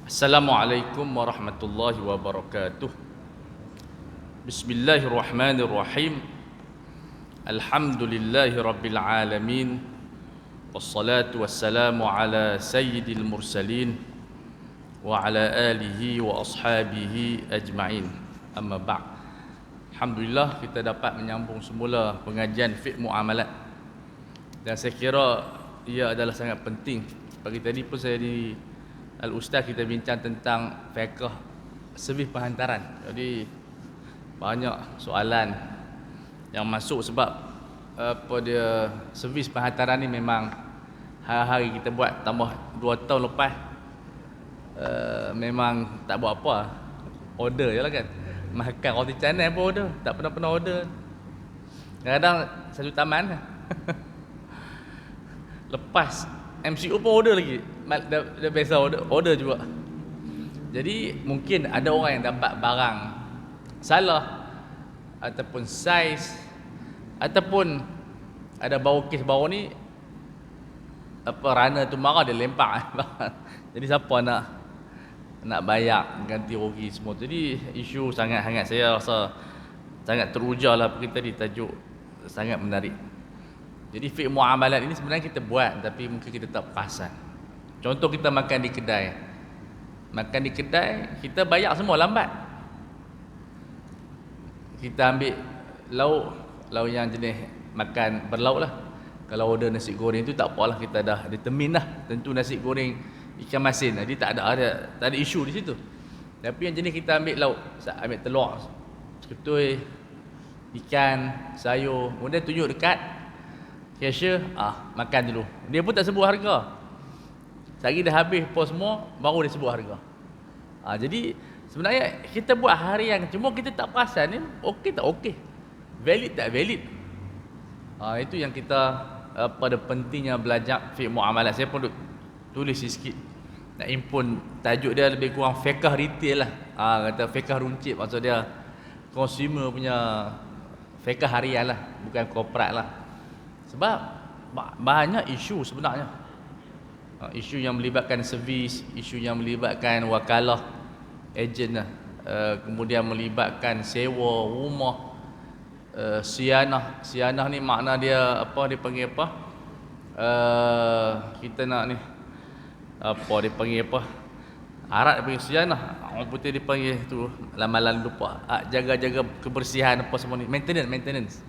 Assalamualaikum warahmatullahi wabarakatuh. Bismillahirrahmanirrahim. Alhamdulillahi rabbil alamin. Wassalatu wassalamu ala sayyidil mursalin wa ala alihi wa ashabihi ajma'in. Amma ba'd. Alhamdulillah kita dapat menyambung semula pengajian fiqh muamalat. Dan saya kira ia adalah sangat penting. Pagi tadi pun saya di Al-Ustaz kita bincang tentang fiqh servis penghantaran. Jadi banyak soalan yang masuk sebab dia servis penghantaran ni memang hari-hari kita buat, tambah 2 tahun lepas memang tak buat apa, order je lah kan. Makan roti canai pun order, tak pernah order. Kadang-kadang satu taman lepas MCO pun order lagi. Dah biasa order juga. Jadi mungkin ada orang yang dapat barang salah ataupun saiz ataupun ada bawa kes baru ni runner tu marah dia lempar. Jadi siapa nak bayar ganti rugi semua. Jadi isu sangat-sangat, saya rasa sangat teruja lah kita di tajuk sangat menarik. Jadi fiqh muamalat ini sebenarnya kita buat tapi mungkin kita tak perasan. Contoh kita makan di kedai. Makan di kedai, kita bayar semua lambat. Kita ambil lauk yang jenis makan berlauk lah. Kalau order nasi goreng tu tak apalah, kita dah determine lah. Tentu nasi goreng ikan masin. Jadi tak ada isu di situ. Tapi yang jenis kita ambil lauk, ambil telur, sekutui, ikan, sayur, kemudian tunjuk dekat cashier, makan dulu. Dia pun tak sebut harga. Sehari dah habis pos semua, baru dia sebut harga. Jadi sebenarnya kita buat harian, cuma kita tak perasan ni okey tak okey, valid tak valid. Itu yang kita pada pentingnya belajar fiqh muamalat. Saya pun tulis sikit nak impun tajuk dia lebih kurang fiqh retail lah. Kata fiqh runcit, maksud dia consumer punya fiqh harian lah, bukan korporat lah. Sebab banyak isu sebenarnya. Isu yang melibatkan servis, isu yang melibatkan wakalah, ejen lah. Kemudian melibatkan sewa rumah, sianah. Sianah ni makna dia apa, dia panggil apa? Kita nak ni apa dia panggil apa? Arab dia panggil sianah. Orang putih dia panggil tu, lama-lama lupa. Jaga-jaga kebersihan apa semua ni, maintenance. Maintenance.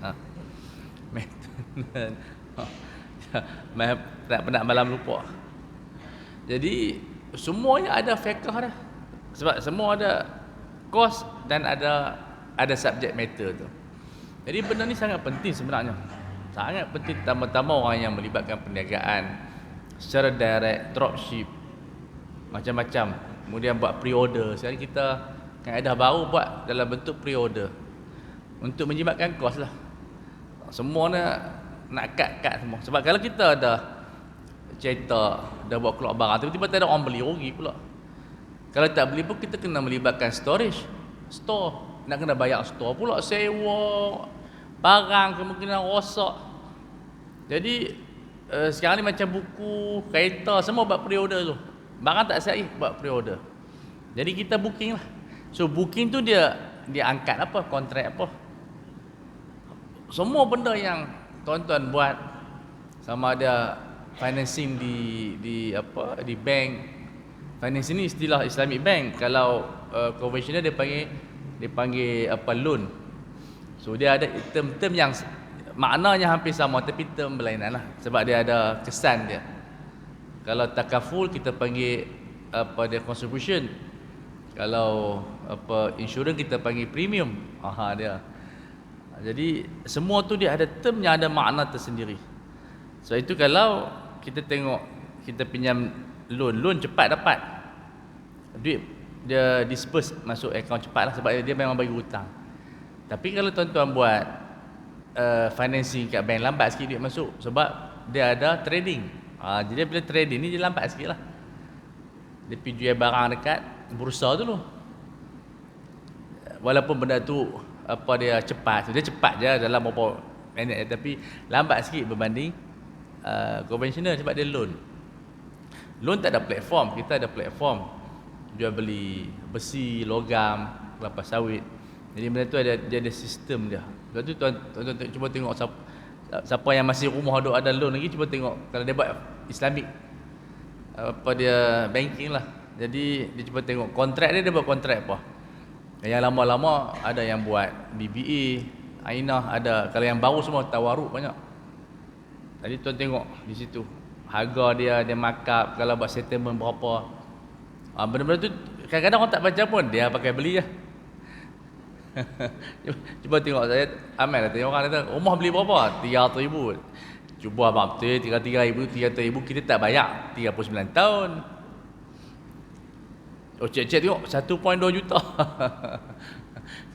Tak pernah malam lupa. Jadi semuanya ada fiqh dah. Sebab semua ada kos dan ada subject matter tu. Jadi benda ni sangat penting sebenarnya. Sangat penting, tambah-tambah orang yang melibatkan perniagaan secara direct, dropship, macam-macam. Kemudian buat pre-order. Sekarang kita kaedah baru buat dalam bentuk pre-order untuk menjimatkan kos lah. Semua nak cut semua. Sebab kalau kita dah cetak, dah buat keluar barang, tiba-tiba tak ada orang beli, rugi pula. Kalau tak beli pun kita kena melibatkan storage, store, nak kena bayar store pula, sewa barang kemungkinan rosak. Jadi sekarang ni macam buku, kereta, semua buat pre-order tu. Barang tak siap buat pre-order. Jadi kita booking lah. So booking tu dia angkat apa, kontrak apa. Semua benda yang tuan-tuan buat, sama ada financing di bank. Financing ni istilah Islamic bank. Kalau konvensional dia panggil apa, loan. So dia ada term-term yang maknanya hampir sama tapi term berlainan lah, sebab dia ada kesan dia. Kalau takaful kita panggil apa, dia contribution. Kalau apa, insurance kita panggil premium. Dia. Jadi semua tu dia ada term yang ada makna tersendiri. Sebab itu kalau kita tengok, kita pinjam loan cepat dapat duit, dia disperse masuk akaun cepat lah, sebab dia memang bagi hutang. Tapi kalau tuan-tuan buat financing kat bank, lambat sikit duit masuk, sebab dia ada trading. Jadi bila trading ni dia lambat sikit lah. Dia pergi jual barang dekat bursa dulu. Walaupun benda tu apa, dia cepat je dalam beberapa minit, tapi lambat sikit berbanding konvensional sebab dia loan. Loan tak ada platform, kita ada platform. jual beli besi, logam, kelapa sawit. Jadi benda tu dia ada sistem dia. Lepas tu tuan cuba tengok siapa yang masih rumah ada loan lagi, cuba tengok kalau dia buat Islamic apa dia banking lah. Jadi dia cuba tengok kontrak dia buat kontrak apa. Yang lama-lama ada yang buat BBA, Ainah ada. Kalau yang baru semua tawaruk banyak. Jadi tuan tengok di situ harga dia markup, kalau buat settlement berapa. Benda-benda tu kadang-kadang orang tak baca pun, dia pakai beli lah. Cuba tengok saya amal lah, tengok orang kata rumah beli berapa? 300,000. Cuba abang betul 300,000 kita tak bayar 39 tahun. Oh cek tengok 1.2 juta.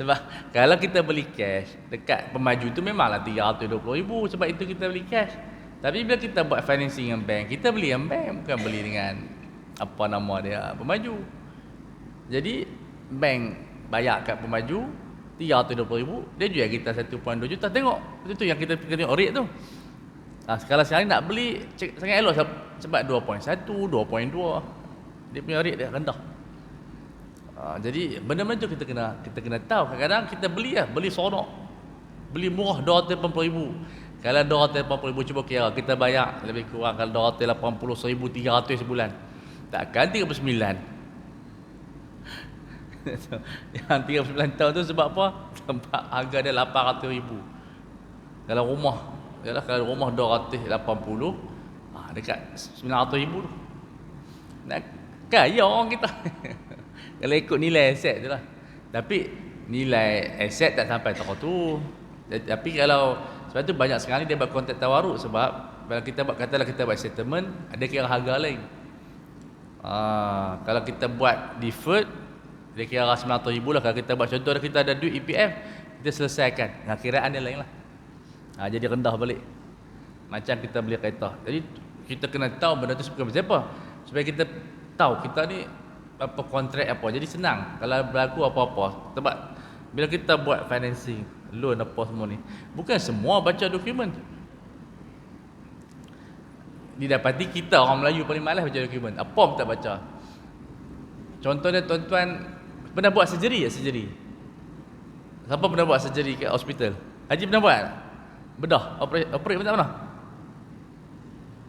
Sebab kalau kita beli cash dekat pemaju tu memanglah 320,000, sebab itu kita beli cash. Tapi bila kita buat financing dengan bank, kita beli dengan bank, bukan beli dengan apa nama dia, pemaju. Jadi bank bayar kat pemaju 320,000, dia jual kita 1.2 juta. Tengok itu yang kita tengok rate tu. Sekarang nak beli sangat elok sebab 2.1, 2.2. Dia punya rate dia rendah. Jadi benda-benda tu kita kena tahu. Kadang-kadang kita beli sonok. Beli murah 280,000. Kalau 280,000 cuba kira kita bayar lebih kurang kalau 280,300 sebulan. Takkan 39. Yang 39 tahun tu sebab apa? Sebab harga dia 800,000. Kalau rumah 280, dekat 900,000 tu. Nak kaya orang kita. Kalau ikut nilai aset tu lah. Tapi nilai aset tak sampai toko tu. Tapi kalau sebab tu banyak sekali dia buat kontrak tawaruk, sebab kalau kita buat katalah kita buat settlement, ada kira harga lain. Kalau kita buat deferred, dia kira 900,000 lah. Kalau kita buat contoh kita ada duit EPF, kita selesaikan. Kiraan dia lain lah. Jadi rendah balik. Macam kita beli kereta. Jadi kita kena tahu benda tu seperti apa. Supaya kita tahu kita ni apa kontrak apa. Jadi senang kalau berlaku apa-apa. Sebab bila kita buat financing, loan apa semua ni, bukan semua baca dokumen. Didapati kita orang Melayu paling malas baca dokumen. Apa pun tak baca. Contohnya tuan-tuan pernah buat surgery ya? Surgery. Siapa pernah buat surgery kat hospital? Haji pernah buat? Bedah? Operate pun tak pernah?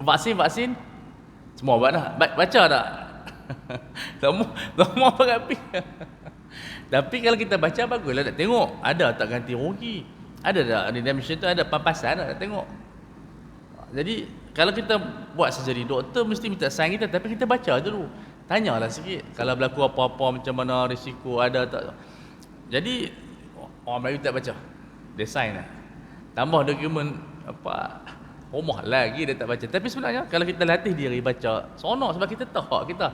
Vaksin? Semua buat dah. Baca tak? Semua berapi. Tapi kalau kita baca baguslah, nak tengok ada tak ganti rugi. Ada tak redemption tu, ada pampasan tak, nak tengok. Jadi kalau kita buat surgery, doktor mesti minta sign kita, tapi kita baca dulu. Tanyalah sikit kalau berlaku apa-apa, macam mana risiko ada tak. Jadi orang Melayu tak baca, dia sign lah. Tambah dokumen apa rumah lagi dia tak baca. Tapi sebenarnya kalau kita latih diri baca, seronok sebab kita tahu hak kita.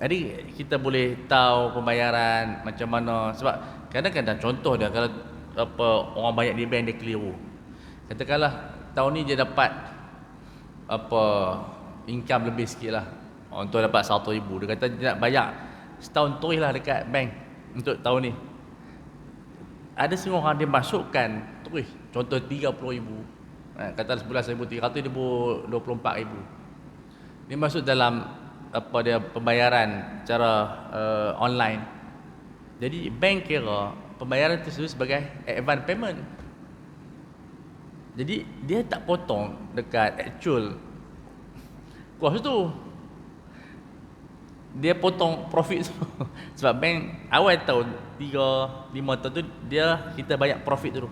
Jadi kita boleh tahu pembayaran macam mana. Sebab kadang-kadang contoh dia, kalau apa orang banyak di bank dia keliru. Katakanlah tahun ni dia dapat apa income lebih sikit lah. Orang tu dapat 100,000. Dia kata dia nak bayar setahun terus lah dekat bank untuk tahun ni. Ada semua orang dia masukkan terus. Contoh 30,000. Kata sebulan 1,300, dia 24,000. Dia masuk dalam apa dia pembayaran cara online. Jadi bank kira pembayaran tersebut sebagai advance payment. Jadi dia tak potong dekat actual kos tu. Dia potong profit tu. Sebab bank awal tahun 3-5 tahun tu kita banyak profit tu.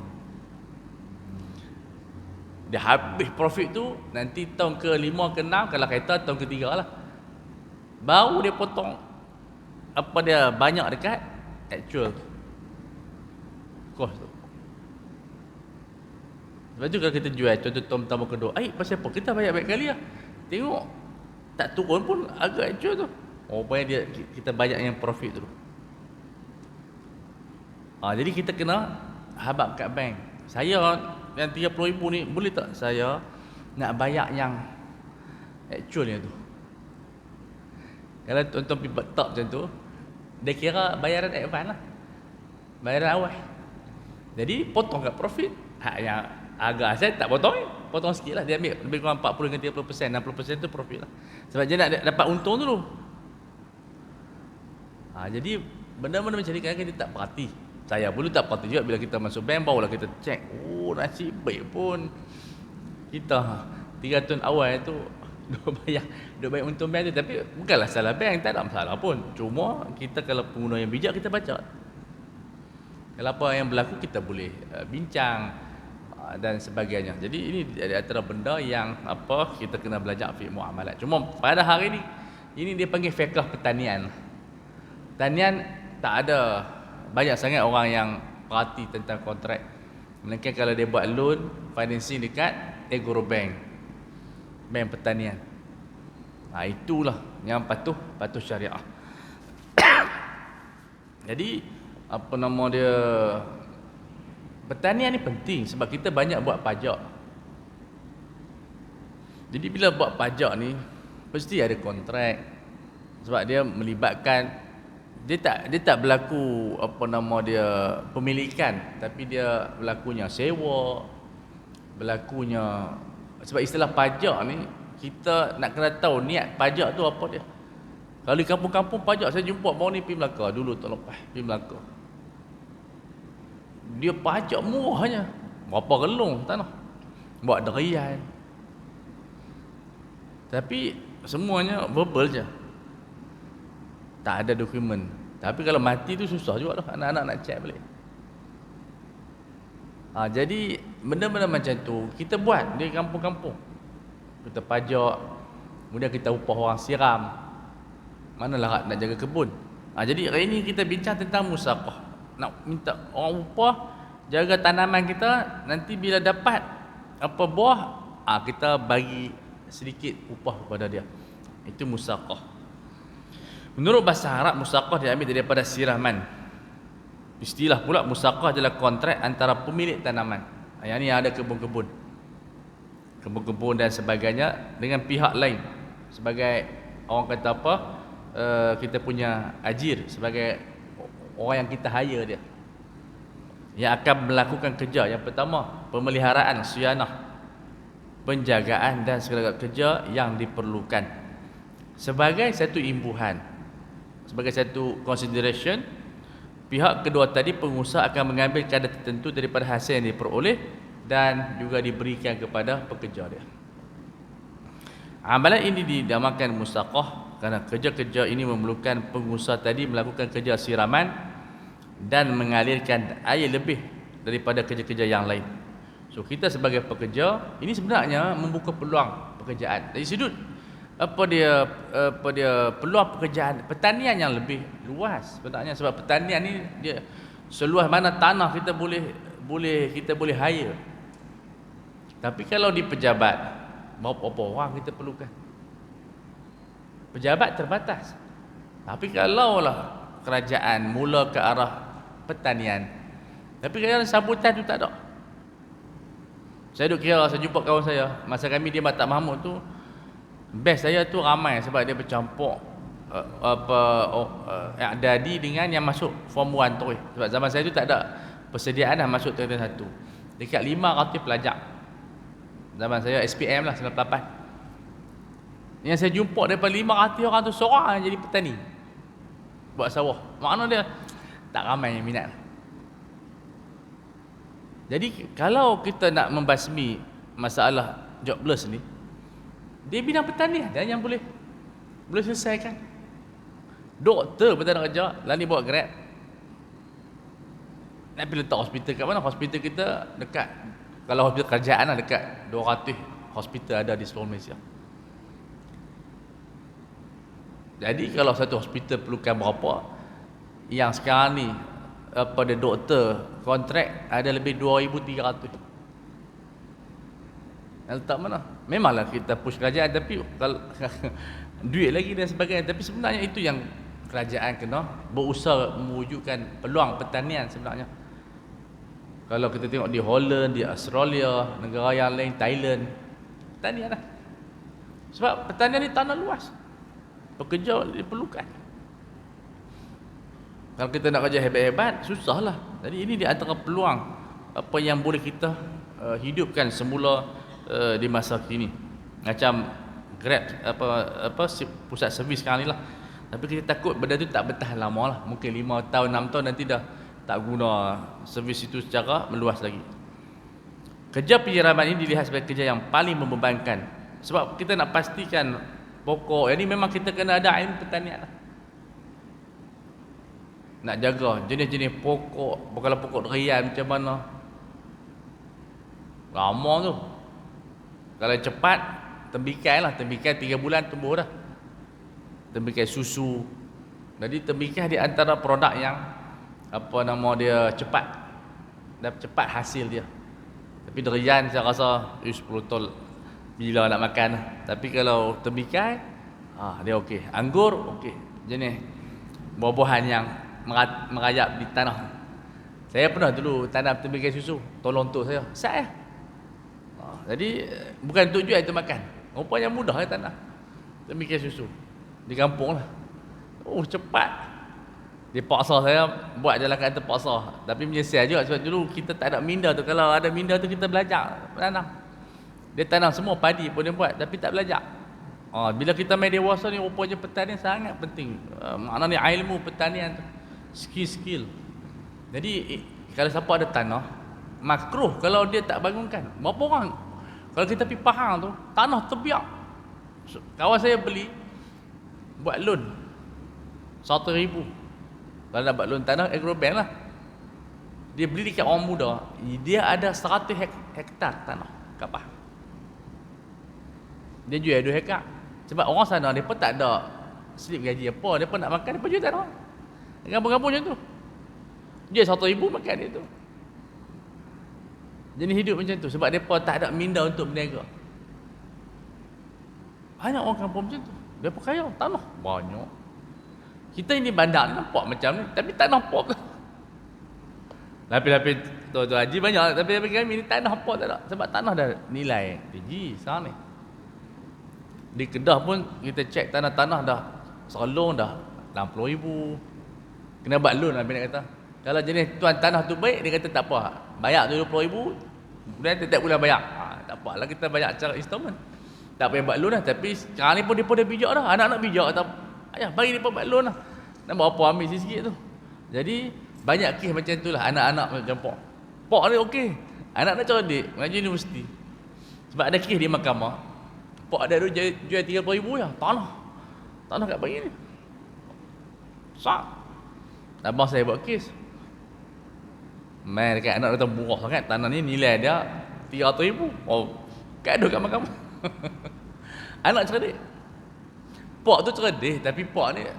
Dia habis profit tu nanti tahun ke-5 ke-6, kalau kereta tahun ke-3 lah, baru dia potong apa dia banyak dekat actual cost tu. Sebab tu kalau kita jual contoh tahun pertama kedua, pasal apa kita banyak kali lah, tengok tak turun pun agak actual tu. Rupanya kita banyak yang profit tu. Jadi kita kena habaq kat bank. Saya yang 30,000 ni boleh tak saya nak bayar yang actualnya tu. Kalau tuan-tuan pergi tak macam tu, dia kira bayaran advance lah, bayaran awal. Jadi potong kat profit. Yang agak saya tak potong sikit lah. Dia ambil lebih kurang 40 dengan 30%, 60% tu profit lah. Sebab dia nak dapat untung dulu. Jadi benda-benda macam ni kadang-kadang kita tak perhati. Saya pun tak perhati juga bila kita masuk bank, barulah kita cek. Oh, nasib baik pun kita 3 tahun awal tu duk bayar untung bank tu. Tapi bukanlah salah bank, tak ada masalah pun. Cuma kita kalau pengguna yang bijak, kita baca. Kalau apa yang berlaku kita boleh bincang dan sebagainya. Jadi ini antara benda yang kita kena belajar fiqh muamalat. Cuma pada hari ni ini dia panggil fiqh pertanian. Pertanian tak ada banyak sangat orang yang perhati tentang kontrak. Melainkan kalau dia buat loan, financing dekat Agro Bank, bank pertanian. Itulah yang patuh syariah. Jadi pertanian ni penting sebab kita banyak buat pajak. Jadi bila buat pajak ni mesti ada kontrak. Sebab dia melibatkan dia tak berlaku pemilikan, tapi dia berlakunya sewa, berlakunya sebab istilah pajak ni kita nak kena tahu niat pajak tu apa dia. Kalau di kampung-kampung pajak, saya jumpa baru ni pergi Melaka dulu tahun lepas, pergi Melaka. Dia pajak murahnya. Berapa relung tanah. Buat derian. Tapi semuanya verbal je. Tak ada dokumen. Tapi kalau mati tu susah juga lah. Anak-anak nak cek balik. Jadi benda-benda macam tu kita buat di kampung-kampung. Kita pajak, kemudian kita upah orang siram. Manalah nak jaga kebun. Jadi hari ini kita bincang tentang musaqah. Nak minta orang upah jaga tanaman kita, nanti bila dapat buah, kita bagi sedikit upah kepada dia. Itu musaqah. Menurut bahasa Arab, musaqah diambil daripada siraman. Istilah pula musaqah adalah kontrak antara pemilik tanaman. Yang ni ada kebun-kebun dan sebagainya dengan pihak lain sebagai orang kata kita punya ajir, sebagai orang yang kita hire dia, yang akan melakukan kerja. Yang pertama, pemeliharaan, syianah, penjagaan dan segala kerja yang diperlukan sebagai satu imbuhan, sebagai satu consideration. Pihak kedua tadi, pengusaha akan mengambil kadar tertentu daripada hasil yang diperoleh dan juga diberikan kepada pekerja dia. Amalan ini dinamakan musaqah kerana kerja-kerja ini memerlukan pengusaha tadi melakukan kerja siraman dan mengalirkan air lebih daripada kerja-kerja yang lain. So kita sebagai pekerja ini sebenarnya membuka peluang pekerjaan. Dari sudut peluang pekerjaan pertanian yang lebih luas sebenarnya, sebab pertanian ni dia seluas mana tanah kita boleh hire. Tapi kalau di pejabat, berapa orang kita perlukan? Pejabat terbatas. Tapi kalaulah kerajaan mula ke arah pertanian, tapi kadang sambutan tu tak ada. Saya jumpa kawan saya masa kami di Batak Mahmud tu, best saya tu ramai sebab dia bercampur i'dadi dengan yang masuk form 1 tu. Sebab zaman saya tu tak ada persediaan dah masuk tingkatan 1. Dekat 500 pelajar. Zaman saya SPM lah 98. Yang saya jumpa daripada 500 orang tu seorang jadi petani. Buat sawah. Makna dia tak ramai yang minat. Jadi kalau kita nak membasmi masalah jobless ni, dia bidang pertanian dan yang boleh selesaikan. Doktor pun tak ada kerja, lalu bawa Grab. Nak pergi letak hospital kat mana? Hospital kita dekat, kalau hospital kerajaan lah, dekat 200 hospital ada di seluruh Malaysia. Jadi kalau satu hospital perlukan berapa, yang sekarang ni pada doktor kontrak ada lebih 2,300. Nak letak mana? Memanglah kita push kerajaan, tapi kalau duit lagi dan sebagainya. Tapi sebenarnya itu yang kerajaan kena berusaha mewujudkan peluang pertanian sebenarnya. Kalau kita tengok di Holland, di Australia, negara yang lain, Thailand, pertanian lah. Sebab pertanian ni tanah luas, pekerja diperlukan. Kalau kita nak kerja hebat-hebat, susahlah. Jadi ini di antara peluang apa yang boleh kita hidupkan semula di masa kini. Macam Grab, pusat servis sekarang ni lah. Tapi kita takut benda tu tak bertahan lama lah. Mungkin 5 tahun, 6 tahun nanti dah tak guna servis itu secara meluas lagi. Kerja penyiraman ini dilihat sebagai kerja yang paling membebankan. Sebab kita nak pastikan pokok, yang ni memang kita kena ada ilmu pertanian lah. Nak jaga jenis-jenis pokok, kalau pokok durian macam mana. Lama tu. Kalau cepat, tembikai lah. Tembikai 3 bulan tumbuh dah. Tembikai susu. Jadi tembikai di antara produk yang dia cepat. Dan cepat hasil dia. Tapi durian saya rasa 10 tol bila nak makan. Tapi kalau tembikai dia okey. Anggur okey. Jenis buah-buahan yang merayap di tanah. Saya pernah dulu tanam tembikai susu. Tolong untuk saya. Saya. Jadi bukan untuk jual, itu makan. Rupanya mudah tanah tembikai susu. Di kampung lah. Cepat. Dia paksa saya buat jalan kat terpaksa. Tapi menyesal juga sebab dulu kita tak ada minda tu. Kalau ada minda tu kita belajar tanam. Dia tanam semua padi pun dia buat, tapi tak belajar. Bila kita main dewasa ni, rupanya pertanian sangat penting. Maknanya ilmu pertanian tu, skill-skill. Jadi kalau siapa ada tanah, makruh kalau dia tak bangunkan. Berapa orang kalau kita pergi Pahang tu, tanah terbiak. Kawan saya beli buat loan 1,000. Kalau nak buat loan tanah, agrobank lah. Dia beli dekat orang muda. Dia ada 100 hektar tanah kat Pahang. Dia jual 2 hektar. Sebab orang sana, mereka tak ada slip gaji apa. Mereka nak makan, mereka jual tanah. Kampung-kampung macam tu. Jual 1,000 makan dia tu. Jadi hidup macam tu. Sebab mereka tak ada minda untuk berniaga. Banyak orang kampung macam tu. Mereka kaya, tanah banyak. Kita ini bandar ni nampak macam ni, tapi tak nampak. Lapis-lapis tu haji banyak, tapi kami ni tak nampak tak ada. Sebab tanah dah nilai tinggi sekarang ni. Di Kedah pun kita cek tanah-tanah dah serlong dah 60,000. Kena buat loan habis nak kata. Kalau jenis tuan tanah tu baik, dia kata tak apa. Bayar tu 20,000, kemudian tiap bulan bayar. Tak apalah kita bayar secara installment. Tak payah buat loan lah. Tapi sekarang ni pun dia dah bijak dah. Anak-anak bijak kata, ayah bagi dia buat loan lah. Dan berapa ambil sikit-sikit tu. Jadi banyak kes macam tu lah. Anak-anak macam Pok. Pok ni okey. Anak-anak cerdik, mengaji universiti. Sebab ada kes di mahkamah. Pok ada dulu jual 30,000 ya. Tanah kat bagi ni. Sak. Abang saya buat kes. Main dekat anak kata murah sangat. Tanah ni nilai dia 300,000. Gaduh kat mahkamah. Anak cerdik. Pok tu cerdik, tapi Pok ni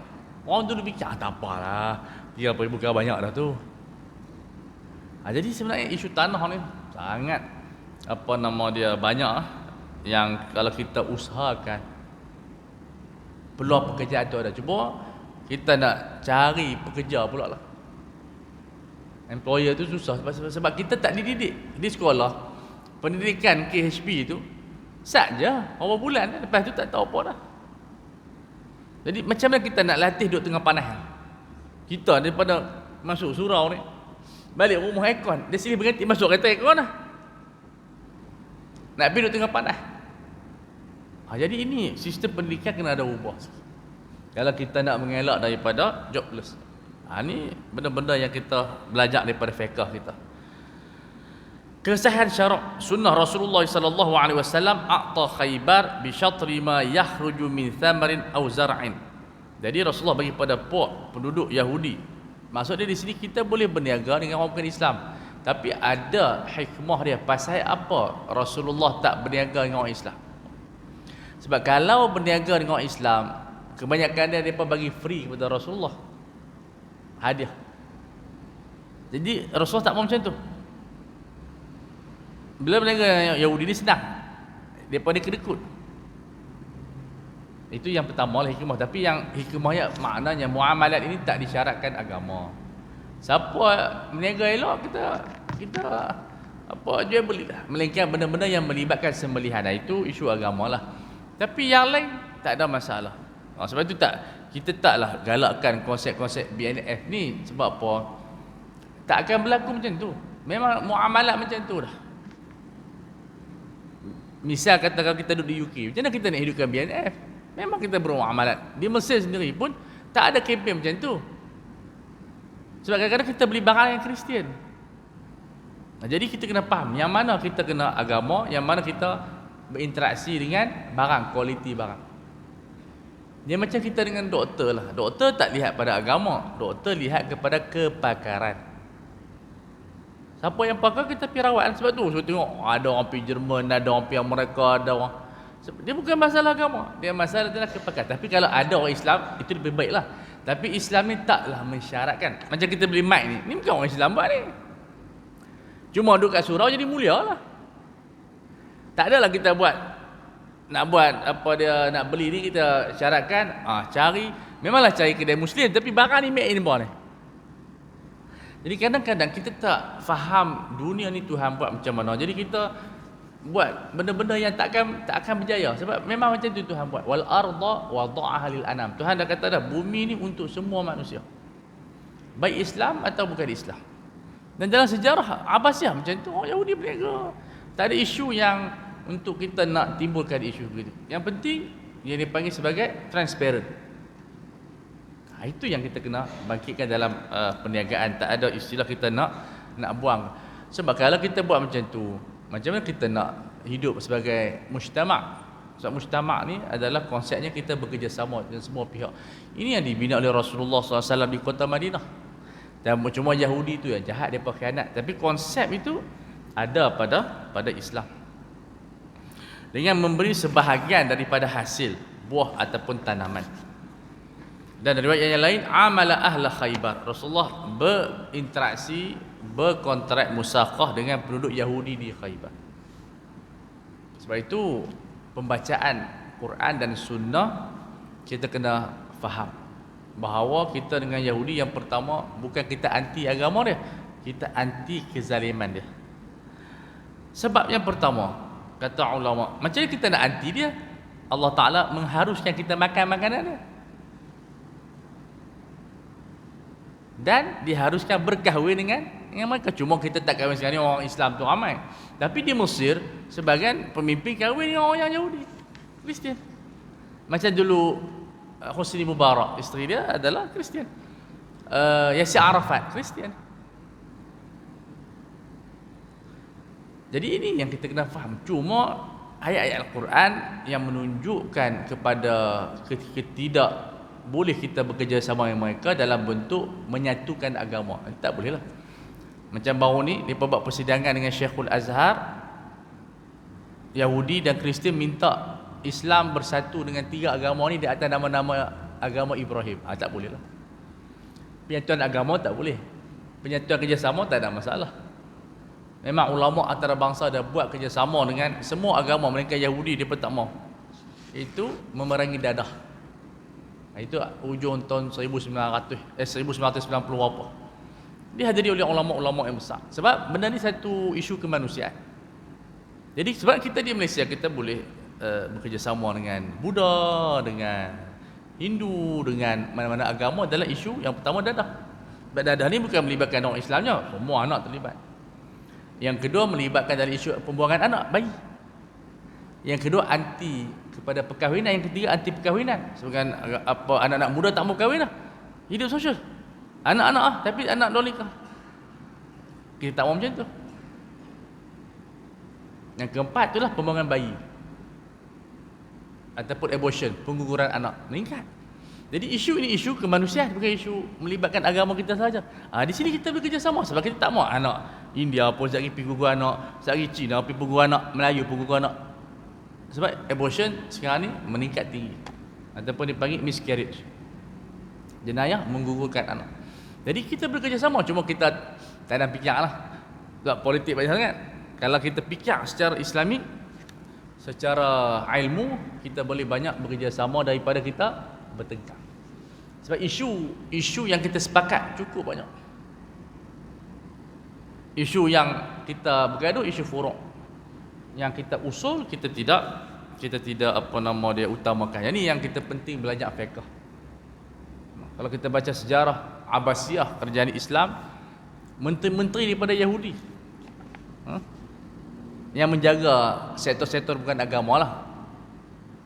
orang dulu fikir tak apalah. 30,000 kan banyak dah tu. Jadi sebenarnya isu tanah ni sangat banyak yang kalau kita usahakan peluang pekerjaan tu ada. Cuba kita nak cari pekerja pula lah. Employer tu susah sebab kita tak dididik di sekolah. Pendidikan KHP tu saja berapa bulan, lepas tu tak tahu apa dah. Jadi macam mana kita nak latih duduk tengah panas? Kita daripada masuk surau ni, balik rumah aircon, dia sini berhenti masuk kereta aircon lah. Nak pergi duduk tengah panas. Jadi ini sistem pendidikan kena ada ubah. Kalau kita nak mengelak daripada jobless. Ini benda-benda yang kita belajar daripada fiqh kita. Kesahihan syarak sunnah Rasulullah sallallahu alaihi wasallam a'ta Khaybar bi syatri ma yakhruju min thamarin aw zar'in. Jadi Rasulullah bagi pada penduduk Yahudi. Maksud dia di sini kita boleh berniaga dengan orang bukan Islam. Tapi ada hikmah dia pasal apa Rasulullah tak berniaga dengan orang Islam. Sebab kalau berniaga dengan orang Islam, kebanyakan dia mereka bagi free kepada Rasulullah. Hadiah. Jadi Rasulullah tak mau macam tu. Bila berniaga Yahudi ni senang. Mereka ni kedekut. Itu yang pertama lah hikmah. Tapi yang hikmahnya maknanya muamalat ini tak disyaratkan agama. Siapa berniaga elok kita jual beli lah. Melainkan benda-benda yang melibatkan sembelihan. Itu isu agama lah. Tapi yang lain tak ada masalah. Sebab itu kita taklah galakkan konsep-konsep BNF ni. Sebab apa? Tak akan berlaku macam tu. Memang muamalat macam tu dah. Misal kata kalau kita duduk di UK, macam mana kita nak hidupkan BNF? Memang kita bermuamalat. Di Mesir sendiri pun Tak ada kempen macam tu. Sebab kadang-kadang kita beli barang yang Kristian. Jadi kita kena faham yang mana kita kena agama, yang mana kita berinteraksi dengan barang, kualiti barang. Dia macam kita dengan doktor lah. Doktor tak lihat pada agama, doktor lihat kepada kepakaran. Siapa yang pakar kita pergi rawat. Sebab tu saya tengok ada orang pergi Jerman, ada orang pergi Amerika, ada orang. Dia bukan masalah agama, dia masalah adalah kepakaran. Tapi kalau ada orang Islam, itu lebih baik lah. Tapi Islam ni taklah mensyaratkan. Macam kita beli mic ni bukan orang Islam buat ni. Cuma duduk kat surau jadi mulia lah. Tak adalah kita nak buat apa dia nak beli ni kita syaratkan cari, memanglah cari kedai muslim tapi barang ni made in Singapore ni. Jadi kadang-kadang kita tak faham dunia ni Tuhan buat macam mana. Jadi kita buat benda-benda yang tak akan berjaya sebab memang macam tu Tuhan buat. Wal arda wada'aha lil anam. Tuhan dah kata dah bumi ni untuk semua manusia. Baik Islam atau bukan Islam. Dan dalam sejarah Abbasiyah macam tu, orang Yahudi berniaga. Tak ada isu yang untuk kita nak timbulkan isu begitu. Yang penting yang dipanggil sebagai transparent. Itu yang kita kena bangkitkan dalam perniagaan. Tak ada istilah kita nak buang. Sebab kalau kita buat macam tu, macam mana kita nak hidup sebagai mujtama'? Sebab mujtama' ni adalah konsepnya kita bekerjasama dengan semua pihak. Ini yang dibina oleh Rasulullah SAW di kota Madinah. Dan cuma Yahudi tu yang jahat, mereka khianat. Tapi konsep itu ada pada Islam. Dengan memberi sebahagian daripada hasil buah ataupun tanaman. Dan dari riwayat yang lain, amala ahla Khaybar. Rasulullah berinteraksi, berkontrak musaqah dengan penduduk Yahudi di Khaybar. Sebab itu pembacaan Quran dan Sunnah kita kena faham bahawa kita dengan Yahudi yang pertama bukan kita anti agama dia, kita anti kezaliman dia. Sebab yang pertama, kata ulama, macam mana kita nak anti dia? Allah Ta'ala mengharuskan kita makan makanan dia. Dan diharuskan berkahwin dengan mereka. Cuma kita tak kahwin sekarang ni, orang Islam tu ramai. Tapi di Mesir, sebagian pemimpin kahwin dengan orang yang Yahudi, Kristian. Macam dulu Husni Mubarak, isteri dia adalah Kristian. Yasir Arafat, Kristian. Jadi ini yang kita kena faham. Cuma ayat-ayat Al-Quran yang menunjukkan kepada ketidak boleh kita bekerjasama dengan mereka dalam bentuk menyatukan agama. Tak boleh lah. Macam baru ni, mereka buat persidangan dengan Syekhul Azhar. Yahudi dan Kristian minta Islam bersatu dengan 3 agama ni di atas nama-nama agama Ibrahim. Tak boleh lah. Penyatuan agama tak boleh. Penyatuan kerjasama tak ada masalah. Memang ulama antarabangsa dah buat kerjasama dengan semua agama, mereka Yahudi dia pun tak mau. Itu memerangi dadah. Itu hujung tahun 1990 apa. Dihadiri oleh ulama-ulama yang besar. Sebab benda ni satu isu kemanusiaan. Jadi sebab kita di Malaysia kita boleh bekerjasama dengan Buddha, dengan Hindu, dengan mana-mana agama adalah isu yang pertama dadah. Sebab dadah ni bukan melibatkan orang Islamnya, semua anak terlibat. Yang kedua melibatkan dalam isu pembuangan anak, bayi. Yang kedua anti kepada perkahwinan, yang ketiga anti perkahwinan. Sebagian apa anak-anak muda tak mau kahwin lah. Hidup sosial. Anak-anak tapi anak don't nikah. Kita tak mau macam tu. Yang keempat itulah pembuangan bayi. Ataupun abortion, pengguguran anak, meningkat. Jadi isu ini isu kemanusiaan, bukan isu melibatkan agama kita saja. Di sini kita bekerjasama sebab kita tak mau anak India pun sekejap lagi pergi gugur anak, sekejap lagi Cina pergi gugur anak, Melayu pergi gugur anak. Sebab abortion sekarang ni meningkat tinggi. Ataupun dipanggil miscarriage. Jenayah menggugurkan anak. Jadi kita bekerjasama, cuma kita tak ada fikir lah. Sebab politik banyak sangat. Kalau kita fikir secara Islamik, secara ilmu, kita boleh banyak bekerjasama daripada kita bertengkar. Sebab isu yang kita sepakat cukup banyak. Isu yang kita bergaduh, isu furuk. Yang kita usul, kita tidak apa nama dia utamakan. Yang ni yang kita penting belajar fiqh. Kalau kita baca sejarah Abbasiyah, kerajaan Islam, menteri-menteri daripada Yahudi yang menjaga sektor-sektor bukan agama lah.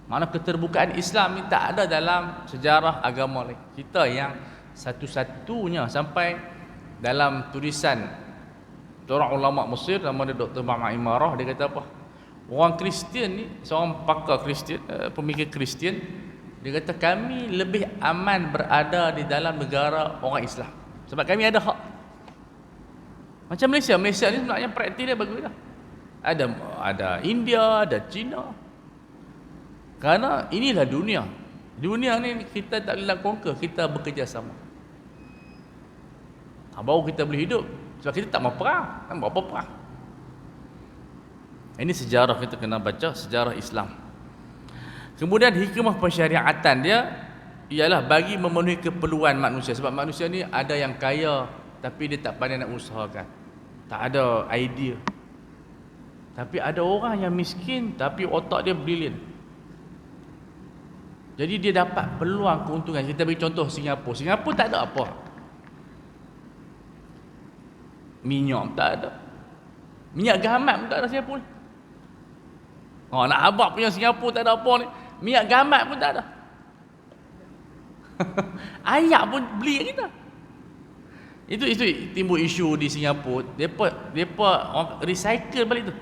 Mana keterbukaan Islam ni tak ada dalam sejarah agama lain. Kita yang satu-satunya sampai dalam tulisan seorang ulama Mesir nama dia Dr. Muhammad Imarah, dia kata apa? Orang Kristian ni, seorang pakar Kristian, pemikir Kristian, dia kata kami lebih aman berada di dalam negara orang Islam sebab kami ada hak. Macam Malaysia ni sebenarnya praktik dia bagus lah. Ada India, ada China. Kerana inilah dunia. Dunia ni kita tak boleh conquer, kita bekerjasama. Baru kita boleh hidup. Sebab kita tak mau perang, tak mau apa perang. Ini sejarah, kita kena baca sejarah Islam. Kemudian hikmah pensyariatan dia ialah bagi memenuhi keperluan manusia. Sebab manusia ni ada yang kaya tapi dia tak pandai nak usahakan, tak ada idea. Tapi ada orang yang miskin tapi otak dia brilliant. Jadi dia dapat peluang keuntungan. Kita bagi contoh Singapura. Singapura tak ada apa. Minyak tak ada. Minyak gamat pun tak ada Singapura ni. Nak habaq punya Singapura tak ada apa ni. Minyak gamat pun tak ada. Ayak pun beli kat kita. Itu timbul isu di Singapura. Depa orang recycle balik tu.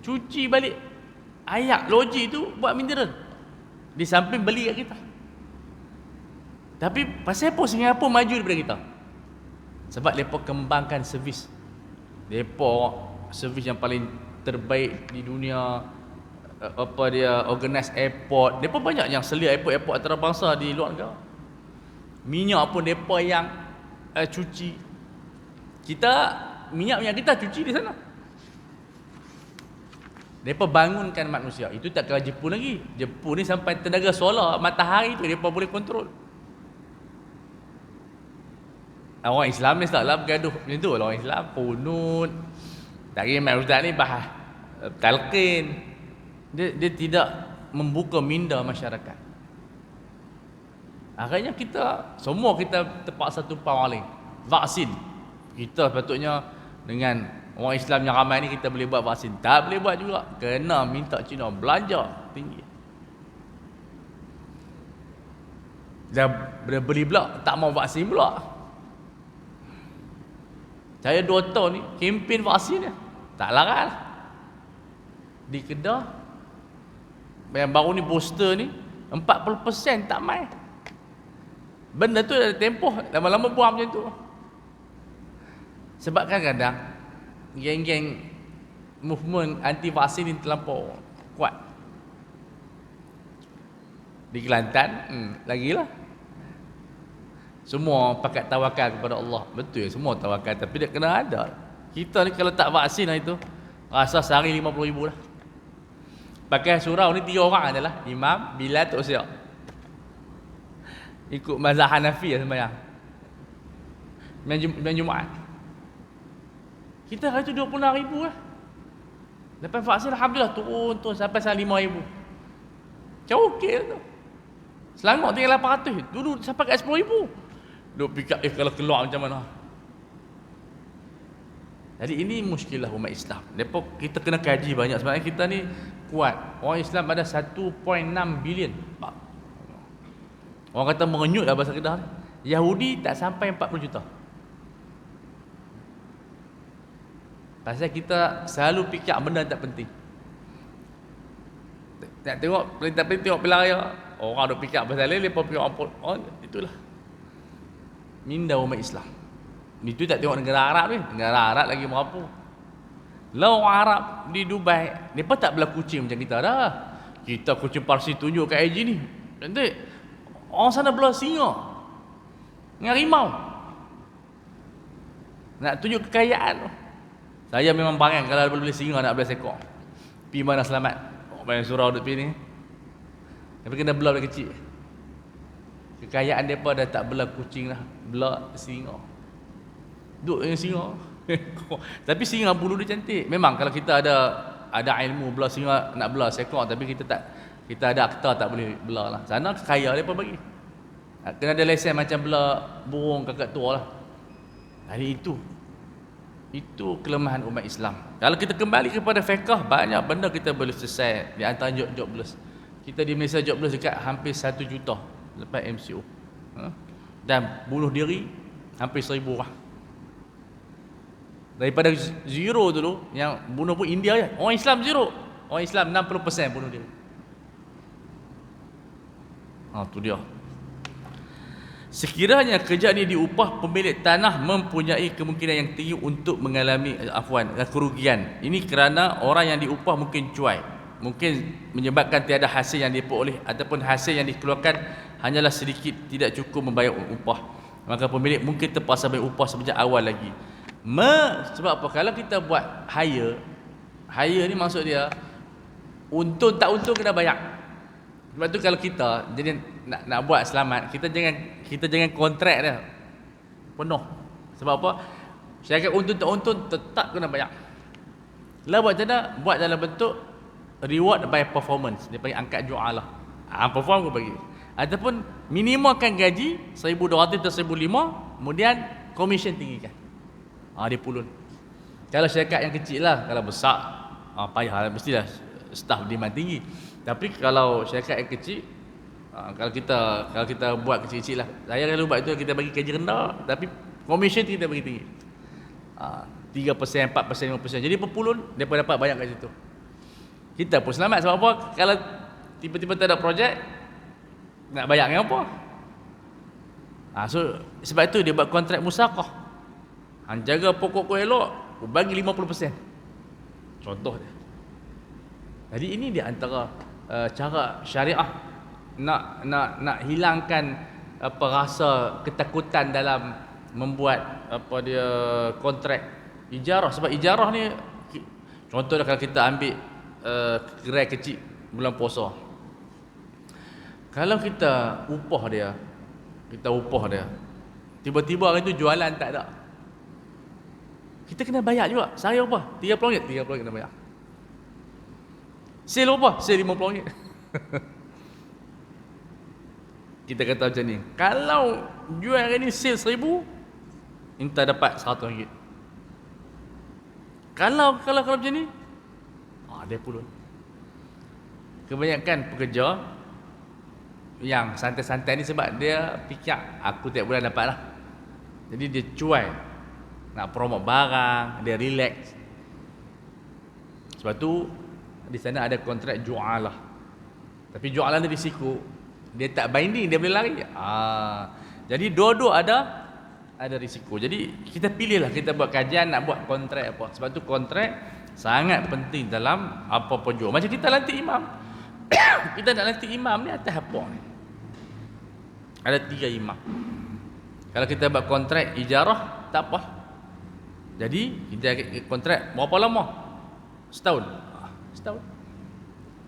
Cuci balik ayak loji tu buat mineral. Di samping beli kat kita. Tapi pasal apa Singapura maju daripada kita? Sebab depa kembangkan servis. Depa servis yang paling terbaik di dunia. Apa dia organize airport. Depa banyak yang selia airport antarabangsa di luar negara. Minyak pun depa yang cuci. Kita minyak kita cuci di sana. Depa bangunkan manusia. Itu tak kira Jepun lagi. Jepun ni sampai tenaga solar matahari tu depa boleh kontrol. Orang Islam ni taklah bergaduh macam tu. Orang Islam kunut. Tak kira Mat Ustaz ni bahas talqin. Dia tidak membuka minda masyarakat. Akhirnya semua kita terpaksa tumpang orang lain. Vaksin. Kita sepatutnya dengan orang Islam yang ramai ni kita boleh buat vaksin. Tak boleh buat juga. Kena minta Cina belanja tinggi. Dah beli pula, tak mau vaksin pula. Saya 2 tahun ni kempen vaksin dia. Tak larang lah. Di Kedah yang baru ni booster ni 40% tak mai. Benda tu ada tempoh, lama-lama buang macam tu. Sebab kadang-kadang geng-geng movement anti vaksin ni terlampau kuat. Di Kelantan, lagilah. Semua pakat tawakal kepada Allah. Betul, semua tawakal, tapi dia kena ada. Kita ni kalau tak vaksin lah itu, rasa sehari 50,000 lah. Pakai surau ni 3 orang adalah imam, Bilal, Tok Siak. Ikut mazhab Hanafi lah sembahyang. Main Jumaat. Kita hari tu 26,000 lah. Lepas vaksin alhamdulillah turun sampai 5,000. Macam okey lah tu. Selangor tinggal 800. Dulu sampai kat 10,000. Duk fikir kalau keluar macam mana. Jadi ini muskilah umat Islam. Kita kena kaji banyak. Sebenarnya kita ni kuat. Orang Islam ada 1.6 bilion. Orang kata mengenyut lah bahasa Kedah. Yahudi tak sampai 40 juta. Pasal kita selalu fikir benda tak penting. Nak tengok perintah-perintah tengok pilihan raya. Orang duk fikir pasal lain, lepas fikir ampun. Oh, itulah minda umat Islam. Itu tak tengok negara Arab ni. Negara Arab lagi berapa. Lah orang Arab di Dubai, mereka tak belah kucing macam kita dah. Kita kucing Parsi tunjuk kat IG ni. Nanti orang sana belah singa dengan rimau. Nak tunjuk kekayaan. Saya memang barang kalau boleh singa nak belah sekor. Pi mana selamat. Banyak surau duduk pi ni. Tapi kena belah dari kecil. Kekayaan mereka dah tak belah kucing dah, belah singa. Duduk dengan singa. Tapi singa bulu dia cantik. Memang kalau kita ada ilmu belah singa, nak belah seekor, tapi kita ada akta tak boleh belah lah. Sana kaya mereka bagi. Kena ada lesen macam belah burung kakak tua lah. Jadi itu kelemahan umat Islam. Kalau kita kembali kepada fiqh, banyak benda kita boleh selesai. Di antara jobless. Kita di Malaysia jobless dekat hampir 1 juta lepas MCO. Dan bunuh diri hampir 1000 orang. Daripada zero dulu, yang bunuh pun India je. Orang Islam zero. Orang Islam 60% bunuh diri. Tu dia. Sekiranya kerja ini diupah, pemilik tanah mempunyai kemungkinan yang tinggi untuk mengalami kerugian. Ini kerana orang yang diupah mungkin cuai, mungkin menyebabkan tiada hasil yang diperoleh ataupun hasil yang dikeluarkan hanyalah sedikit, tidak cukup membayar upah. Maka pemilik mungkin terpaksa bayar upah sejak awal lagi. Sebab apa? Kalau kita buat hire ni maksud dia untung tak untung kena bayar. Sebab tu kalau kita jadi nak buat selamat, kita jangan kontrak dia penuh. Sebab apa? Syarikat untung tak untung tetap kena bayar. Lah buat macam mana? Buat dalam bentuk reward by performance. Dia panggil angkat jualah. Perform aku bagi. Ataupun minimalkan gaji 1,200 atau 1,500, kemudian komisen tinggikan. Dia pulun. Kalau syarikat yang kecil lah, kalau besar payah, mestilah staff demand tinggi. Tapi kalau syarikat yang kecil, kalau kita buat kecil-kecil lah, saya kalau buat itu kita bagi gaji rendah, tapi komisen kita bagi tinggi. 3%, 4%, 5%. Jadi berpulun dia pun dapat banyak kat situ. Kita pun selamat. Sebab apa? Kalau tiba-tiba tak ada projek, nak bayar dengan apa? Sebab itu dia buat kontrak musaqah. Jaga pokok kau elok, bagi 50%. Contoh dia. Jadi ini di antara cara syariah nak hilangkan rasa ketakutan dalam membuat kontrak ijarah. Sebab ijarah ni, contohnya kalau kita ambil gerai kecil bulan puasa, kalau kita upah dia, tiba-tiba hari tu jualan tak ada, kita kena bayar juga. Saya apa? RM30 kena bayar. Sale apa? Sale RM50. Kita kata macam ni, kalau jual hari ni sale 1,000, minta dapat RM100. Kalau macam ni, dia pulun. Kebanyakan pekerja yang santai-santai ni sebab dia fikir aku tiap bulan dapat lah. Jadi dia cuai nak promote barang, dia relax. Sebab tu di sana ada kontrak jualah. Tapi jualah ni risiko, dia tak binding, dia boleh lari. Jadi dua-dua ada risiko. Jadi kita pilihlah, kita buat kajian nak buat kontrak apa. Sebab tu kontrak sangat penting dalam apa-apa jual. Macam kita lantik imam. Kita nak lantik imam ni atas apa ni? Ada 3 imam. Kalau kita buat kontrak ijarah, tak apa. Jadi kita kontrak berapa lama? Setahun.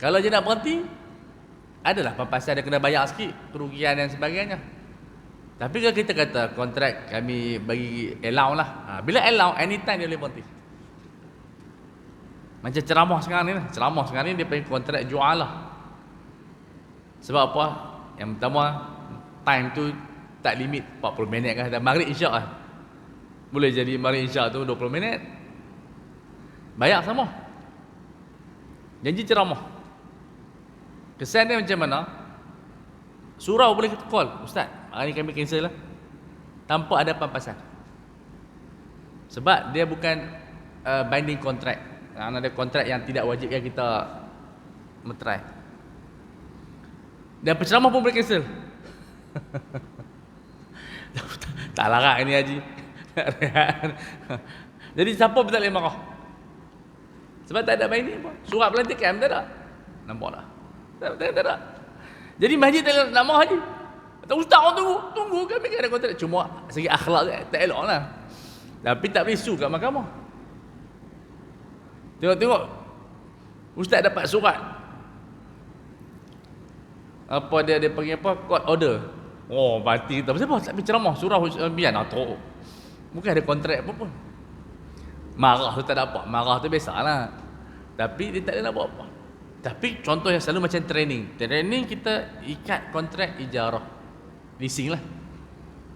Kalau je nak berhenti, adalah pasal dia kena bayar sikit kerugian dan sebagainya. Tapi kalau kita kata kontrak kami bagi allow lah, bila allow, anytime dia boleh berhenti. Macam ceramah sekarang ni lah. Ceramah sekarang ni dia panggil kontrak jual lah. Sebab apa? Yang pertama, time tu tak limit 40 minit kan. Dan maghrib isyak lah. Boleh jadi maghrib isyak tu 20 minit. Bayar sama. Janji ceramah. Kesan dia macam mana? Surau boleh kita call, Ustaz, hari ni kami cancel lah, tanpa ada pampasan. Sebab dia bukan binding contract. Ada kontrak yang tidak wajibkan kita meterai. Dan penceramah pun boleh cancel. Tak larat ini haji. Jadi siapa pun tak boleh marah. Sebab tak ada binding pun. Surat pelantikan tak ada. Nampak tak? Tak ada. Jadi masjid tak nak marah haji. Kata ustaz, orang tunggu kami kan ada kontrak. Cuma segi akhlak tak elok lah. Tapi tak boleh sue kat mahkamah. Tengok ustaz dapat surat apa dia panggil apa, court order. Mati kita. Pasal apa tak ceramah surah biar atau bukan ada kontrak apa pun. Marah tu tak ada apa. Marah tu biasalah. Tapi dia tak ada nak buat apa. Tapi contoh yang selalu macam training kita ikat kontrak ijarah, leasing lah.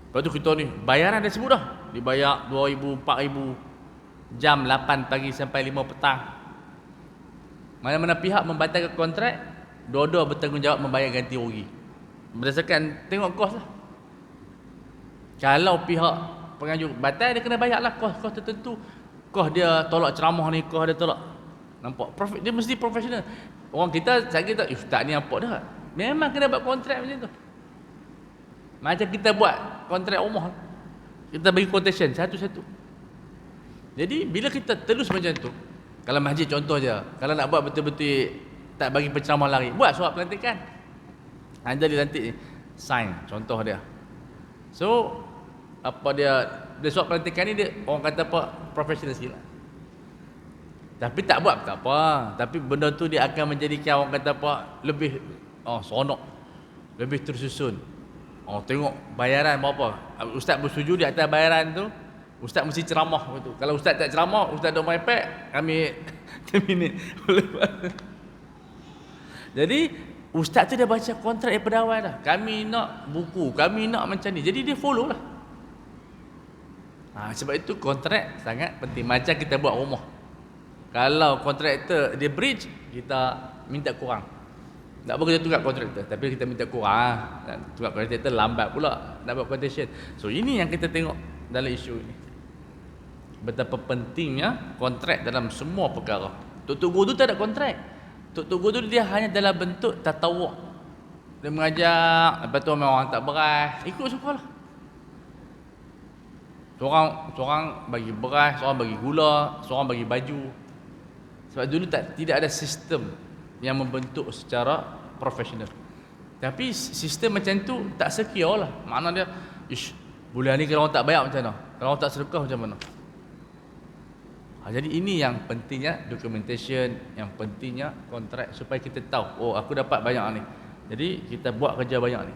Lepas tu kita ni bayaran dah sebut dah, dibayar 2,000, 4,000, jam 8 pagi sampai 5 petang. Mana-mana pihak membatalkan kontrak, dua-dua bertanggungjawab membayar ganti rugi. Berdasarkan tengok kos lah. Kalau pihak pengajuh batal, dia kena bayar lah kos tertentu. Kos dia tolak ceramah ni, kos dia tolak. Nampak? Dia mesti profesional. Orang kita sakit tak, ustaz ni apa dah. Memang kena buat kontrak macam tu. Macam kita buat kontrak rumah. Kita bagi quotation satu-satu. Jadi bila kita terus macam tu, kalau masjid contoh je, kalau nak buat betul-betul tak bagi penceramah lari, buat surat pelantikan. Anda dilantik ni, sign, contoh dia. So apa dia surat pelantikan ni, dia orang kata apa, professional sikit lah. Tapi tak buat tak apa, tapi benda tu dia akan menjadikan orang kata apa, lebih seronok, lebih tersusun. Tengok bayaran berapa, ustaz bersetuju di atas bayaran tu, ustaz mesti ceramah betul. Kalau ustaz tak ceramah, ustaz duk main pad, kami terminate. Jadi ustaz tu dah baca kontrak daripada awal dah. Kami nak buku, kami nak macam ni. Jadi dia follow lah. Sebab itu kontrak sangat penting. Macam kita buat rumah. Kalau kontraktor dia breach, kita minta kurang. Tak apa kita tukar kontraktor, tapi kita minta kurang. Tukar kontraktor lambat pula nak buat quotation. So ini yang kita tengok dalam isu ini. Betapa pentingnya kontrak dalam semua perkara. Tok guru tu tak ada kontrak. Tok guru tu dia hanya dalam bentuk tatawuk. Dia mengajak, lepas tu orang tak beras, ikut suka lah. Seorang bagi beras, seorang bagi gula, seorang bagi baju. Sebab dulu tidak ada sistem yang membentuk secara profesional. Tapi sistem macam tu tak secure lah. Makna dia, bulan ni kalau orang tak bayar macam mana? Kalau orang tak sedekah macam mana? Jadi ini yang pentingnya documentation, yang pentingnya kontrak, supaya kita tahu, aku dapat banyak ni. Jadi kita buat kerja banyak ni.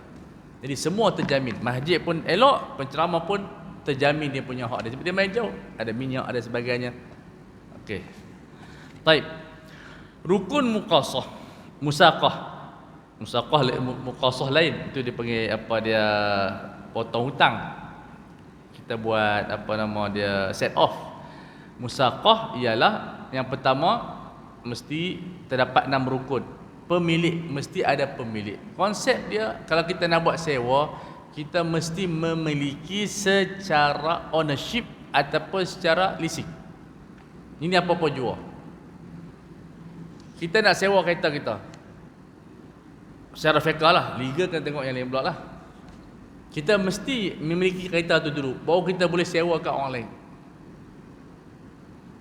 Jadi semua terjamin. Masjid pun elok, penceramah pun terjamin dia punya hak dia. Sebab dia main jauh, ada minyak, ada sebagainya. Okey. Baik. Rukun muqasah, musaqah. Muqasah lain, itu dia panggil apa dia, potong hutang. Kita buat apa nama dia, set off. Musaqah ialah yang pertama mesti terdapat 6 rukun. Pemilik, mesti ada pemilik. Konsep dia kalau kita nak buat sewa, kita mesti memiliki secara ownership ataupun secara leasing. Ini apa-apa jua. Kita nak sewa kereta kita, secara fiqah lah, legal kena tengok yang lain pula lah. Kita mesti memiliki kereta tu dulu, baru kita boleh sewa kat orang lain.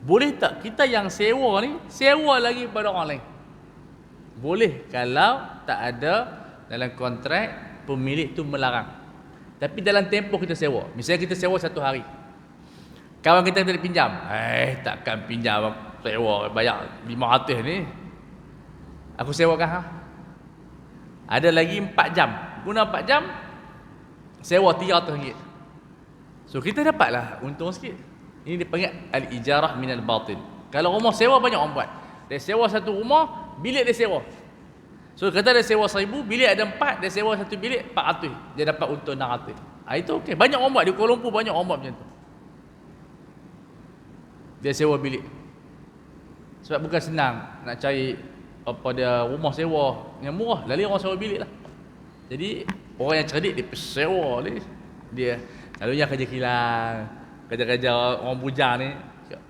Boleh tak kita yang sewa ni, sewa lagi pada orang lain? Boleh kalau tak ada dalam kontrak pemilik tu melarang. Tapi dalam tempoh kita sewa, misalnya kita sewa 1 hari, kawan kita tak pinjam, takkan pinjam sewa bayar 500 ni, aku sewakan ada lagi 4 jam, guna 4 jam sewa RM300. So kita dapatlah untung sikit. Ini dipanggil al-ijarah minal batil. Kalau rumah sewa banyak orang buat, dia sewa satu rumah, bilik dia sewa. So kata dia sewa 1000, bilik ada 4, dia sewa satu bilik 400, dia dapat untung 600. Itu okey. Banyak orang buat di Kuala Lumpur, banyak orang buat macam tu. Dia sewa bilik. Sebab bukan senang nak cari apa dia rumah sewa yang murah, lali orang sewa bilik lah. Jadi orang yang cerdik dia sewa ni, dia selalunya kerja kilang, kerja-kerja orang bujang ni.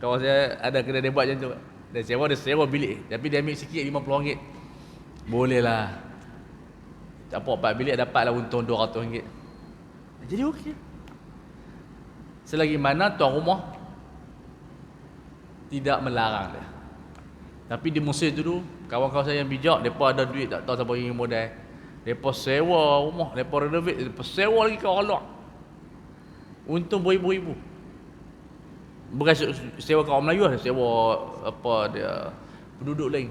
Kawan saya ada kena dia buat macam tu, dia sewa bilik, tapi dia ambil sikit RM50. Boleh lah, tak apa, 4 bilik dapatlah untung RM200. Jadi okey, selagi mana tuan rumah tidak melarang dia. Tapi di Mesir dulu, kawan-kawan saya yang bijak, mereka ada duit tak tahu siapa yang modal, mereka sewa rumah, mereka renovate, mereka sewa lagi ke orang luar, untung beribu-ribu. Bukan sewa kaum Melayu lah, sewa apa dia, penduduk lain.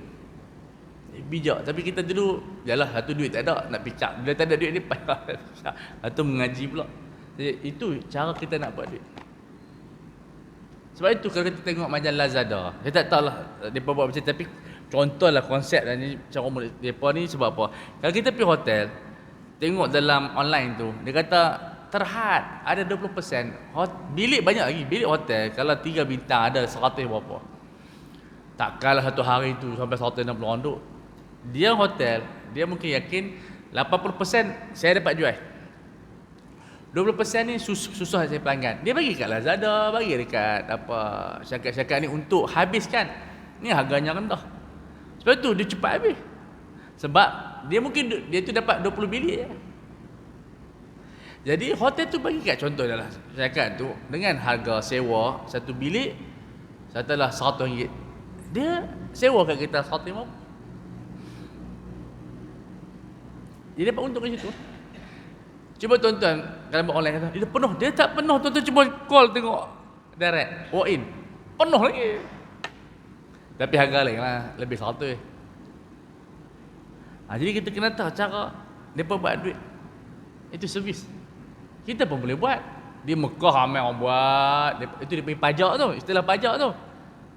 Bijak. Tapi kita dulu, yalah, satu duit tak ada, nak picak. Bila tak ada duit ni payah picak. Atau mengaji pula. Jadi itu cara kita nak buat duit. Sebab itu kalau kita tengok macam Lazada, saya tak tahu lah mereka buat macam, tapi contohlah konsep lah ni, cara mereka ni sebab apa. Kalau kita pergi hotel, tengok dalam online tu, dia kata terhad ada 20%. Bilik banyak lagi, bilik hotel kalau 3 bintang ada 100 berapa. Takkanlah satu hari tu sampai 160 orang duduk. Dia hotel, dia mungkin yakin 80% saya dapat jual. 20% ni susah saya pelanggan. Dia bagi kat Lazada, bagi dekat apa syarikat-syarikat ni untuk habiskan. Ni harganya rendah. Sebab tu dia cepat habis. Sebab dia mungkin dia tu dapat 20 bilik je. Jadi hotel tu bagi kat contoh adalah syarikat tu dengan harga sewa satu bilik katalah RM100. Dia sewa kat kita RM150. Dia dapat untung kat situ. Cuba tuan-tuan kalau buat online kata, dia penuh. Dia tak penuh, tuan-tuan cuba call tengok direct, walk in. Penuh lagi. Tapi harga lain lah, lebih 100. Jadi kita kena tahu cara mereka buat duit. Itu servis. Kita pun boleh buat. Di Mekah ramai orang buat. Itu dia panggil pajak tu, istilah pajak tu.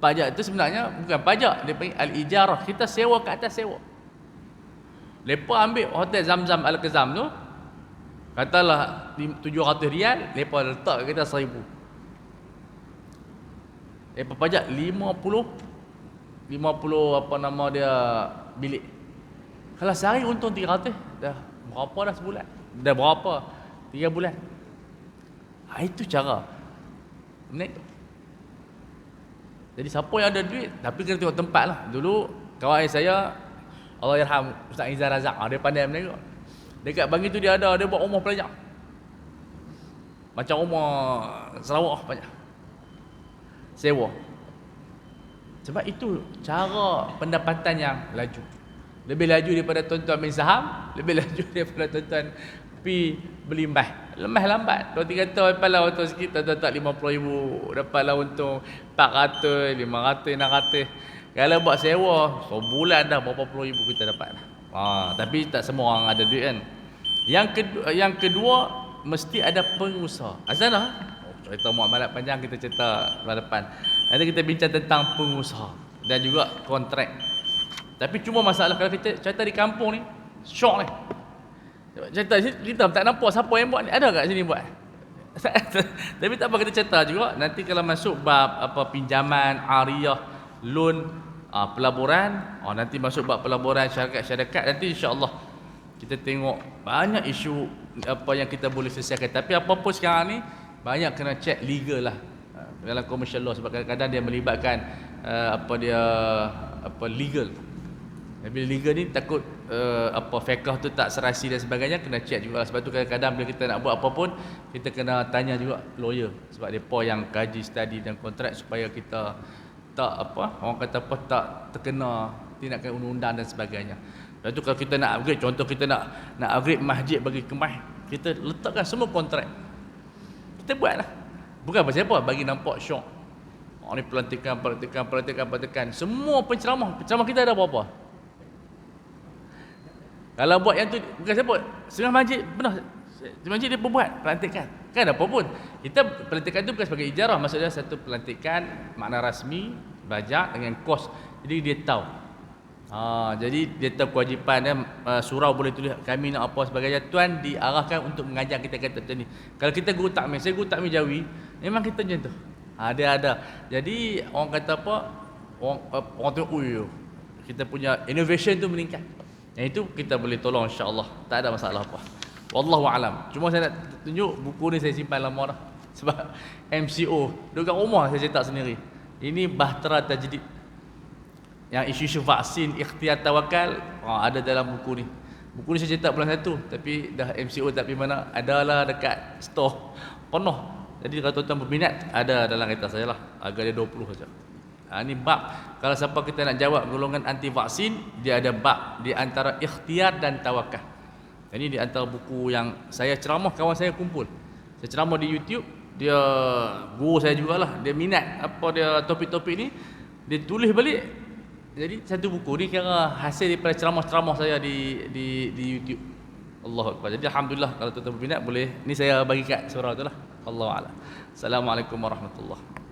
Pajak tu sebenarnya bukan pajak, dia panggil al-ijarah. Kita sewa kat atas sewa. Mereka ambil hotel Zamzam Al-Qazam tu, katalah RM700, mereka letak kat kita RM1,000. Mereka pajak 50 apa nama dia bilik. Kalau sehari untung 300, dah berapa dah sebulan? Dah berapa? 3 bulan. Itu cara. Menaik. Jadi siapa yang ada duit, tapi kena tengok tempat lah. Dulu kawan saya, Allah yarham, Ustaz Izzah Razak, dia pandai menaik. Dekat Bangi tu dia buat rumah pelajar. Macam rumah Sarawak banyak. Sewa. Sebab itu cara pendapatan yang laju. Lebih laju daripada tuan-tuan main saham, lebih laju daripada tuan-tuan pi beli emas. Lemah lambat. Kalau 3 tahun lepas lah untung sikit, tuan-tuan tak RM50,000, dapatlah untung 400, 500, 600. Kalau buat sewa, sebulan dah berapa puluh ribu kita dapat. Tapi tak semua orang ada duit kan. Yang kedua mesti ada pengusaha. Azana, cerita muamalat panjang, kita cerita bulan depan. Nanti kita bincang tentang pengusaha dan juga kontrak. Tapi cuma masalah kalau kita cerita di kampung ni, syok ni. Cerita kita tak nampak siapa yang buat ni. Ada kat sini buat? Tapi tak apa, kita cerita juga. Nanti kalau masuk bab apa pinjaman, ariyah, loan, pelaburan, nanti masuk bab pelaburan syarikat-syarikat, nanti insya-Allah kita tengok banyak isu apa yang kita boleh selesaikan. Tapi apa pun sekarang ni banyak kena check legal lah dalam commercial law, sebab kadang-kadang dia melibatkan legal. Bila legal ni takut fiqh tu tak serasi dan sebagainya, kena check juga. Sebab tu kadang-kadang bila kita nak buat apa pun, kita kena tanya juga lawyer, sebab depa yang kaji study dan kontrak, supaya kita tak tak terkena tindakan undang-undang dan sebagainya. Lepas tu kalau kita nak upgrade, contoh kita nak upgrade masjid bagi kemah, kita letakkan semua kontrak. Kita buatlah. Bukan pasal apa, bagi nampak syok. Ni pelantikan. Semua penceramah kita ada berapa? Kalau buat yang tu, bukan siapa, setengah masjid benar. Masjid dia pun buat pelantikan. Kan apa pun. Kita pelantikan tu bukan sebagai ijarah, maksudnya satu pelantikan makna rasmi, bajak dengan kos. Jadi dia tahu. Jadi dia tahu kewajipan dia, surau boleh tulis kami nak apa sebagainya. Tuan diarahkan untuk mengajar kita kata ni. Kalau kita guru takmir, saya guru takmir Jawi, memang kita macam tu. Dia ada. Jadi orang kata apa? Orang tengok, kita punya innovation tu meningkat. Yang itu kita boleh tolong insya-Allah. Tak ada masalah apa. Wallahu alam. Cuma saya nak tunjuk buku ni, saya simpan lama dah. Sebab MCO dekat rumah saya cetak sendiri. Ini Bahtera Tajdid. Yang isu-isu vaksin, ikhtiar tawakal, ada dalam buku ni. Buku ni saya cetak bulan 1, tapi dah MCO tak pergi mana. Adalah dekat store penuh. Jadi kalau tuan-tuan berminat, ada dalam kereta saya lah. Harga dia 20 saja. Ini bab, kalau siapa kita nak jawab golongan anti vaksin, dia ada bab di antara ikhtiar dan tawakal. Ini di antara buku yang saya ceramah, kawan saya kumpul. Saya ceramah di YouTube, dia guru saya jugalah, dia minat apa dia topik-topik ni, dia tulis balik. Jadi satu buku ni kira hasil daripada ceramah-ceramah saya di YouTube. Allahu Akbar. Jadi alhamdulillah, kalau tuan-tuan berminat boleh, ni saya bagi kat surau tu lah. Allahu a'lam. Assalamualaikum warahmatullahi